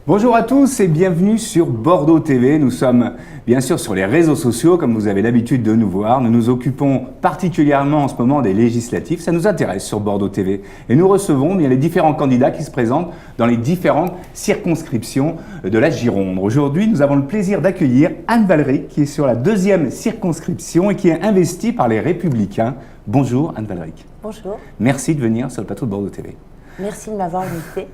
Bonjour à tous et bienvenue sur Bordeaux TV. Nous sommes bien sûr sur les réseaux sociaux, comme vous avez l'habitude de nous voir. Nous nous occupons particulièrement en ce moment des législatives. Ça nous intéresse sur Bordeaux TV. Et nous recevons bien les différents candidats qui se présentent dans les différentes circonscriptions de la Gironde. Aujourd'hui, nous avons le plaisir d'accueillir Anne Valeric, qui est sur la 2e circonscription et qui est investie par les Républicains. Bonjour Anne Valeric. Bonjour. Merci de venir sur le plateau de Bordeaux TV. Merci de m'avoir invité.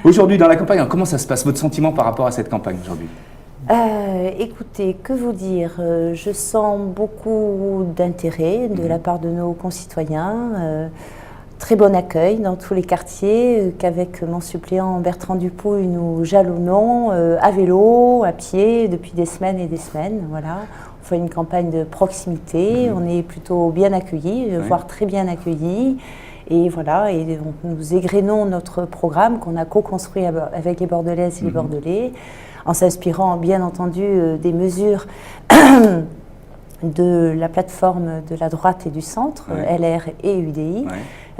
Aujourd'hui, dans la campagne, comment ça se passe? Votre sentiment par rapport à cette campagne aujourd'hui? Écoutez, que vous dire? Je sens beaucoup d'intérêt de la part de nos concitoyens. Très bon accueil dans tous les quartiers, qu'avec mon suppléant Bertrand Dupouille, nous jalonnons à vélo, à pied, depuis des semaines et des semaines. Voilà. On fait une campagne de proximité, on est plutôt bien accueillis, voire très bien accueillis. Et voilà, et donc nous égrenons notre programme qu'on a co-construit avec les Bordelaises et les Bordelais, en s'inspirant bien entendu des mesures de la plateforme de la droite et du centre, LR et UDI,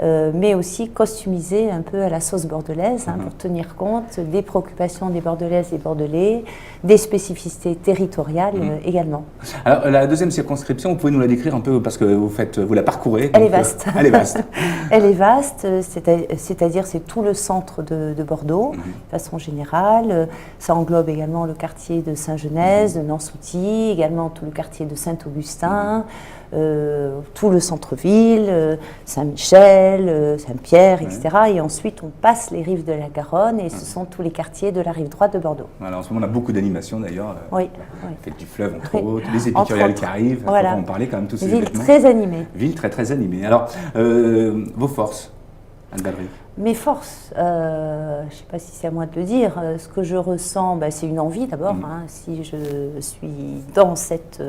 mais aussi customisé un peu à la sauce bordelaise, pour tenir compte des préoccupations des Bordelaises et des Bordelais, des spécificités territoriales également. Alors la 2e circonscription, vous pouvez nous la décrire un peu, parce que vous la parcourez. Elle est vaste. Elle est vaste. Elle est vaste, c'est-à-dire c'est tout le centre de Bordeaux, de façon générale. Ça englobe également le quartier de Saint-Genès, de Nansouty, également tout le quartier de Saint-Augustin, tout le centre-ville, Saint-Michel, Saint-Pierre, etc. Et ensuite, on passe les rives de la Garonne et ce sont tous les quartiers de la rive droite de Bordeaux. Voilà, en ce moment, on a beaucoup d'animations d'ailleurs. Oui. Fête du fleuve, entre autres, les épicuriales qui arrivent. Voilà. On va en parler quand même, tous ces Ville événements. très animée. Ville très très animée. Alors, vos forces, Anne Valeric? Mes forces, je ne sais pas si c'est à moi de le dire, ce que je ressens, c'est une envie d'abord. Si je suis dans cette...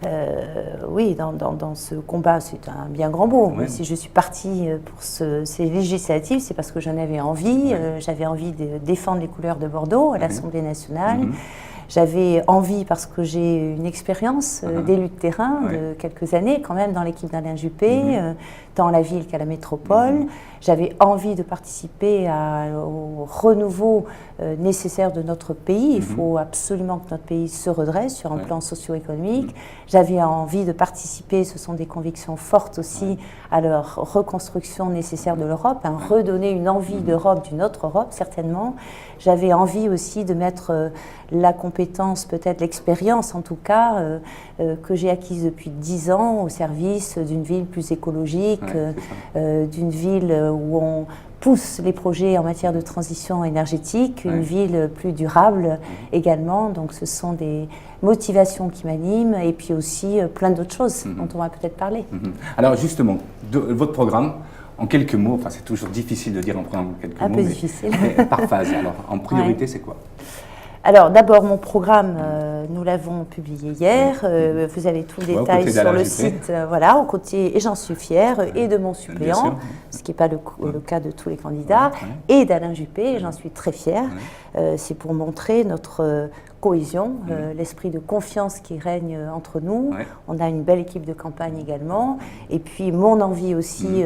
dans ce combat, c'est un bien grand mot. Mais si je suis partie pour ces législatives, c'est parce que j'en avais envie. J'avais envie de défendre les couleurs de Bordeaux à l'Assemblée nationale. J'avais envie, parce que j'ai une expérience d'élu de terrain de quelques années, quand même, dans l'équipe d'Alain Juppé, tant à la ville qu'à la métropole. J'avais envie de participer au renouveau nécessaire de notre pays. Il faut absolument que notre pays se redresse sur un plan socio-économique. J'avais envie de participer, ce sont des convictions fortes aussi, à leur reconstruction nécessaire de l'Europe, redonner une envie d'Europe, d'une autre Europe, certainement. J'avais envie aussi de mettre la compétence, peut-être l'expérience en tout cas, que j'ai acquise depuis 10 ans au service d'une ville plus écologique, d'une ville où on pousse les projets en matière de transition énergétique, une ville plus durable également. Donc ce sont des motivations qui m'animent et puis aussi plein d'autres choses dont on va peut-être parler. Alors justement, votre programme, en quelques mots, enfin c'est toujours difficile de dire en quelques mots, un peu difficile. Mais par phase. Alors en priorité, c'est quoi? Alors d'abord, mon programme, nous l'avons publié hier. Vous avez tout le détail sur le site, voilà, aux côtés, et j'en suis fière, et de mon suppléant, ce qui n'est pas le cas de tous les candidats, et d'Alain Juppé, et j'en suis très fière. C'est pour montrer notre cohésion, l'esprit de confiance qui règne entre nous. On a une belle équipe de campagne également. Et puis mon envie aussi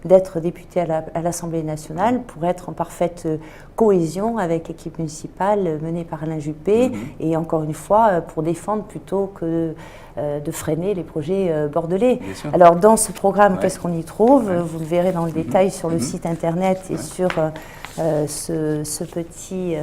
d'être députée à l'Assemblée nationale pour être en parfaite cohésion avec l'équipe municipale menée par Alain Juppé. Et encore une fois, pour défendre plutôt que de freiner les projets bordelais. Alors dans ce programme, qu'est-ce qu'on y trouve? Vous le verrez dans le détail sur le site internet et sur ce petit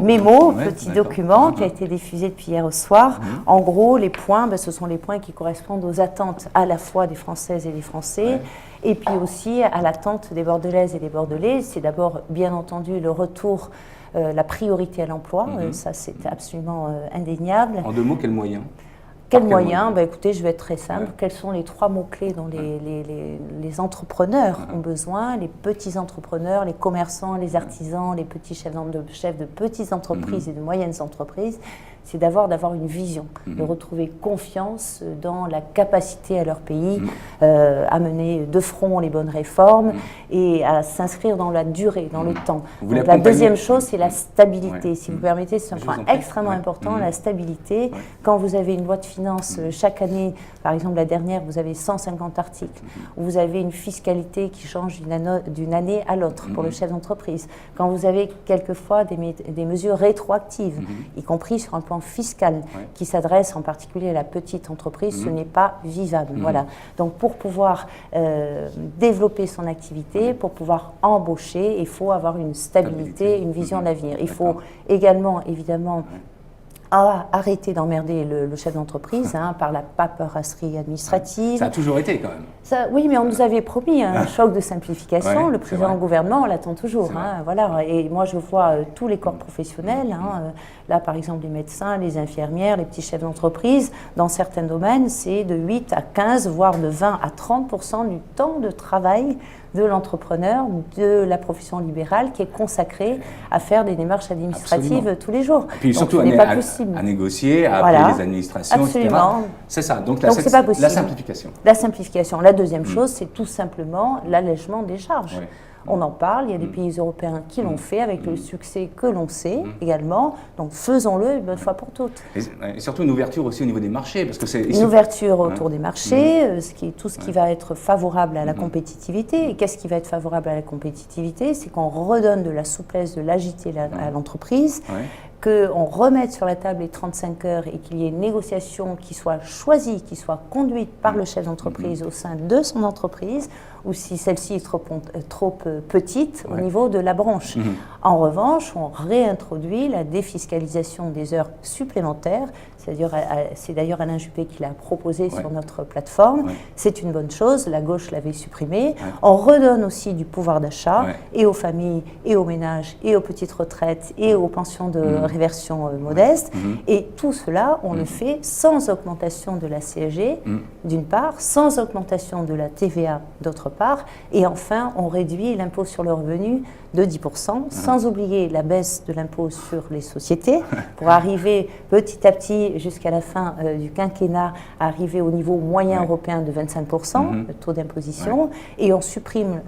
mémo, petit document qui a été diffusé depuis hier au soir. En gros, les points, ce sont les points qui correspondent aux attentes à la fois des Françaises et des Français, et puis aussi à l'attente des Bordelaises et des Bordelais. C'est d'abord, bien entendu, le retour, la priorité à l'emploi. Ça, c'est absolument indéniable. En 2 mots, quels moyens? Quels moyens? Écoutez, je vais être très simple. Quels sont les 3 mots-clés dont les entrepreneurs ont besoin? Les petits entrepreneurs, les commerçants, les artisans, les petits chefs de petites entreprises et de moyennes entreprises. c'est d'avoir une vision, de retrouver confiance dans la capacité à leur pays à mener de front les bonnes réformes et à s'inscrire dans la durée, dans le temps. Donc, la deuxième chose, c'est la stabilité. Si vous permettez, c'est un point extrêmement important, la stabilité. Quand vous avez une loi de finances chaque année, par exemple la dernière, vous avez 150 articles, où vous avez une fiscalité qui change d'une année à l'autre pour le chef d'entreprise. Quand vous avez quelquefois des mesures rétroactives, y compris sur un plan fiscal, qui s'adressent en particulier à la petite entreprise, ce n'est pas vivable. Voilà. Donc pour pouvoir développer son activité, pour pouvoir embaucher, il faut avoir une stabilité, une vision de l'avenir. Il faut également, évidemment, arrêter d'emmerder le chef d'entreprise par la paperasserie administrative. Ça a toujours été quand même. Oui, mais on nous avait promis un choc de simplification. Le président du gouvernement l'attend toujours. Voilà. Et moi, je vois tous les corps professionnels. Là, par exemple, les médecins, les infirmières, les petits chefs d'entreprise. Dans certains domaines, c'est de 8 à 15, voire de 20 à 30% du temps de travail de l'entrepreneur, de la profession libérale qui est consacrée à faire des démarches administratives tous les jours. Et puis surtout à négocier, à appeler les administrations, etc. C'est ça, donc la simplification. La simplification. La deuxième chose, c'est tout simplement l'allègement des charges. On en parle, il y a des pays européens qui l'ont fait avec le succès que l'on sait également. Donc faisons-le une bonne fois pour toutes. Et surtout une ouverture aussi au niveau des marchés. Parce que c'est une ouverture autour des marchés, tout ce qui va être favorable à la compétitivité. Et qu'est-ce qui va être favorable à la compétitivité? C'est qu'on redonne de la souplesse, de l'agilité à l'entreprise. Qu'on remette sur la table les 35 heures et qu'il y ait une négociation qui soit choisie, qui soit conduite par le chef d'entreprise au sein de son entreprise, ou si celle-ci est trop petite au niveau de la branche. En revanche, on réintroduit la défiscalisation des heures supplémentaires. C'est d'ailleurs Alain Juppé qui l'a proposé sur notre plateforme. C'est une bonne chose, la gauche l'avait supprimé. On redonne aussi du pouvoir d'achat et aux familles, et aux ménages, et aux petites retraites, et aux pensions de réversion modeste. Et tout cela, on le fait sans augmentation de la CSG, d'une part, sans augmentation de la TVA, d'autre part. Et enfin, on réduit l'impôt sur le revenu de 10%, sans oublier la baisse de l'impôt sur les sociétés, pour arriver petit à petit, jusqu'à la fin du quinquennat, à arriver au niveau moyen européen de 25%, le taux d'imposition, et on supprime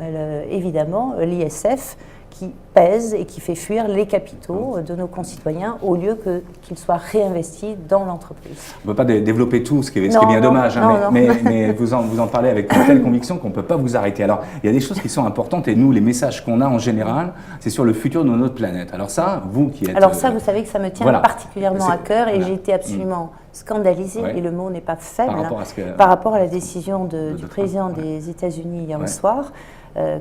évidemment l'ISF, qui pèse et qui fait fuir les capitaux de nos concitoyens au lieu qu'ils soient réinvestis dans l'entreprise. On ne peut pas développer tout, ce qui est bien dommage, mais vous en parlez avec une telle conviction qu'on ne peut pas vous arrêter. Alors, il y a des choses qui sont importantes et nous, les messages qu'on a en général, c'est sur le futur de notre planète. Alors ça, vous qui êtes... Alors ça, vous savez que ça me tient particulièrement à cœur et j'ai été absolument scandalisée, et le mot n'est pas faible, par rapport à la décision du président des États-Unis hier au soir,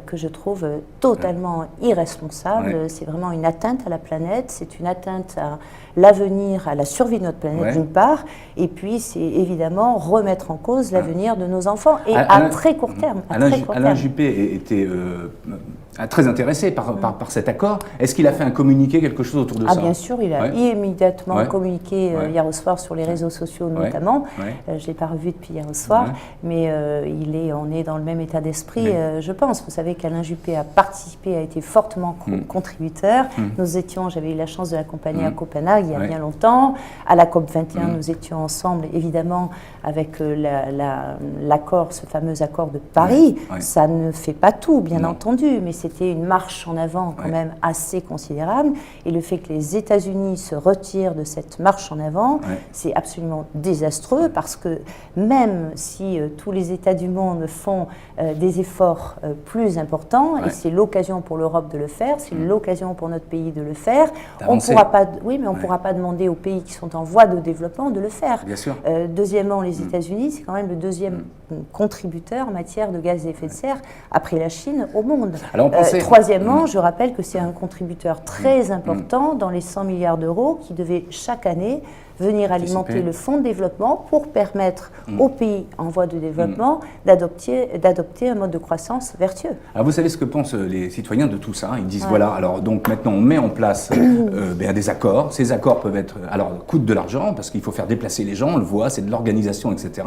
que je trouve totalement irresponsable. C'est vraiment une atteinte à la planète, c'est une atteinte à l'avenir, à la survie de notre planète d'une part, et puis c'est évidemment remettre en cause l'avenir de nos enfants, et à très court terme. Alain Juppé était très intéressé par cet accord. Est-ce qu'il a fait un communiqué, quelque chose autour de ça? Bien sûr, il a immédiatement communiqué hier au soir sur les réseaux sociaux notamment. Je ne l'ai pas revu depuis hier au soir, mais on est dans le même état d'esprit, je pense. Vous savez qu'Alain Juppé a participé, a été fortement contributeur. J'avais eu la chance de l'accompagner à Copenhague il y a bien longtemps. À la COP21, nous étions ensemble, évidemment, avec l'accord, ce fameux accord de Paris. Ça ne fait pas tout, bien entendu, mais c'était une marche en avant quand même assez considérable. Et le fait que les États-Unis se retirent de cette marche en avant, c'est absolument désastreux, parce que même si tous les États du monde font des efforts plus importants, et c'est l'occasion pour l'Europe de le faire, c'est l'occasion pour notre pays de le faire, on ne pourra pas demander aux pays qui sont en voie de développement de le faire. Bien sûr. Deuxièmement, les États-Unis, c'est quand même le deuxième contributeur en matière de gaz à effet de serre, après la Chine, au monde. Alors troisièmement, je rappelle que c'est un contributeur très important dans les 100 milliards d'euros qui devait chaque année venir alimenter le fonds de développement pour permettre aux pays en voie de développement d'adopter un mode de croissance vertueux. Alors vous savez ce que pensent les citoyens de tout ça? Ils disent voilà, alors donc maintenant on met en place des accords. Ces accords peuvent être, alors coûtent de l'argent parce qu'il faut faire déplacer les gens, on le voit, c'est de l'organisation, etc.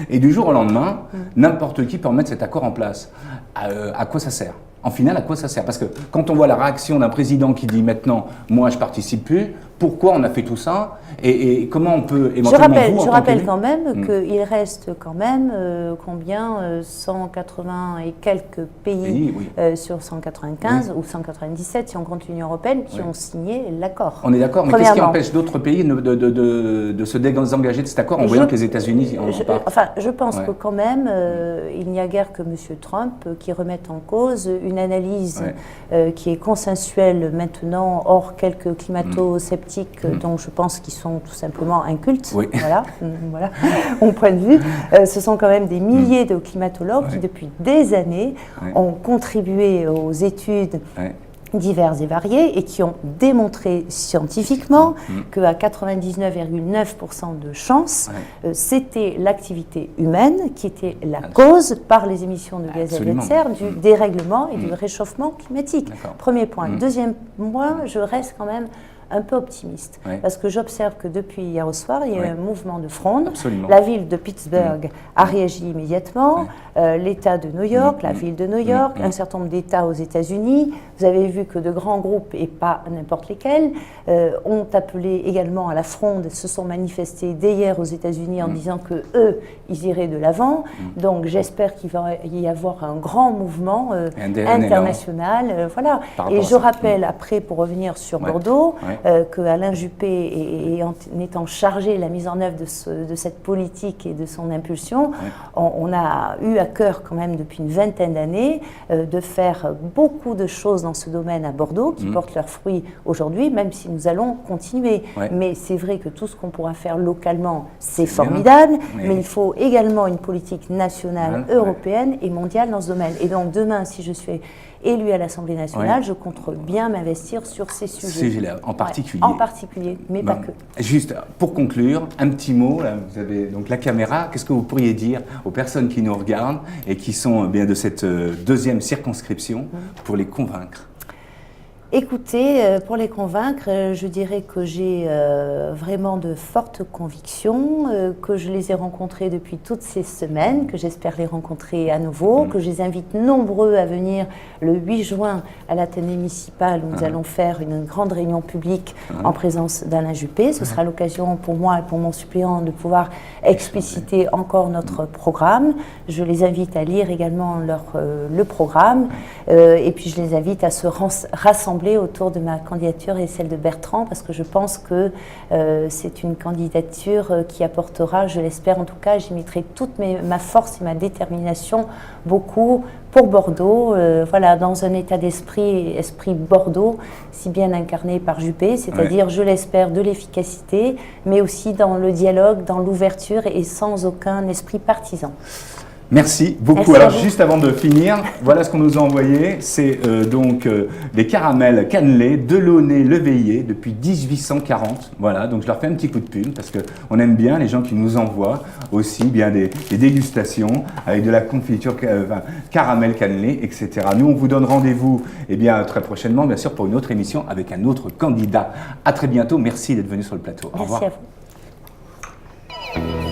Et du jour au lendemain, n'importe qui peut mettre cet accord en place. À quoi ça sert? En final, à quoi ça sert? Parce que quand on voit la réaction d'un président qui dit maintenant, moi je participe plus, pourquoi on a fait tout ça et comment on peut éventuellement Je rappelle quand même qu'il reste quand même combien 180 et quelques pays sur 195 ou 197 si on compte l'Union européenne qui ont signé l'accord. On est d'accord, mais qu'est-ce qui empêche d'autres pays de se désengager de cet accord en voyant que les États-Unis en partent? Enfin, je pense que quand même, il n'y a guère que M. Trump qui remette en cause une analyse qui est consensuelle maintenant, hors quelques climato-sceptiques dont je pense qu'ils sont tout simplement incultes. Voilà, mon point de vue. Ce sont quand même des milliers de climatologues qui, depuis des années, ont contribué aux études diverses et variées et qui ont démontré scientifiquement qu'à 99,9% de chances, c'était l'activité humaine qui était la cause par les émissions de gaz à effet de serre du dérèglement et du réchauffement climatique. Premier point. Deuxième point, je reste quand même un peu optimiste, parce que j'observe que depuis hier au soir, il y a eu un mouvement de fronde. La ville de Pittsburgh a réagi immédiatement, l'État de New York, la ville de New York, un certain nombre d'États aux États-Unis. Vous avez vu que de grands groupes, et pas n'importe lesquels, ont appelé également à la fronde, se sont manifestés dès hier aux États-Unis en disant que eux, ils iraient de l'avant. Donc j'espère qu'il va y avoir un grand mouvement international. Voilà. Et je rappelle après, pour revenir sur Bordeaux, que Alain Juppé, en étant chargé de la mise en œuvre de cette politique et de son impulsion, on a eu à cœur quand même depuis une vingtaine d'années de faire beaucoup de choses dans ce domaine à Bordeaux qui portent leurs fruits aujourd'hui, même si nous allons continuer. Mais c'est vrai que tout ce qu'on pourra faire localement, c'est formidable, mais il faut également une politique nationale, européenne et mondiale dans ce domaine. Et donc demain, si je suis élu à l'Assemblée nationale, je compte bien m'investir sur ces sujets. En particulier. En particulier, mais pas que. Juste, pour conclure, un petit mot, là, vous avez donc la caméra, qu'est-ce que vous pourriez dire aux personnes qui nous regardent et qui sont bien de cette deuxième circonscription pour les convaincre? Écoutez, pour les convaincre, je dirais que j'ai vraiment de fortes convictions, que je les ai rencontrés depuis toutes ces semaines, que j'espère les rencontrer à nouveau, que je les invite nombreux à venir le 8 juin à l'Athénée municipal où nous allons faire une grande réunion publique en présence d'Alain Juppé. Ce sera l'occasion pour moi et pour mon suppléant de pouvoir expliciter encore notre programme. Je les invite à lire également le programme et puis je les invite à se rassembler autour de ma candidature et celle de Bertrand, parce que je pense que c'est une candidature qui apportera, je l'espère en tout cas, j'y mettrai toute ma force et ma détermination beaucoup pour Bordeaux, voilà, dans un état d'esprit, esprit Bordeaux, si bien incarné par Juppé, c'est-à-dire, je l'espère, de l'efficacité, mais aussi dans le dialogue, dans l'ouverture et sans aucun esprit partisan. Merci beaucoup. Alors juste avant de finir, voilà ce qu'on nous a envoyé. C'est donc des caramels cannelés Delaunay-Leveillé depuis 1840. Voilà, donc je leur fais un petit coup de pub parce qu'on aime bien les gens qui nous envoient aussi bien des dégustations avec de la confiture caramel cannelé, etc. Nous, on vous donne rendez-vous très prochainement, bien sûr, pour une autre émission avec un autre candidat. À très bientôt. Merci d'être venu sur le plateau. Au revoir. Merci à vous.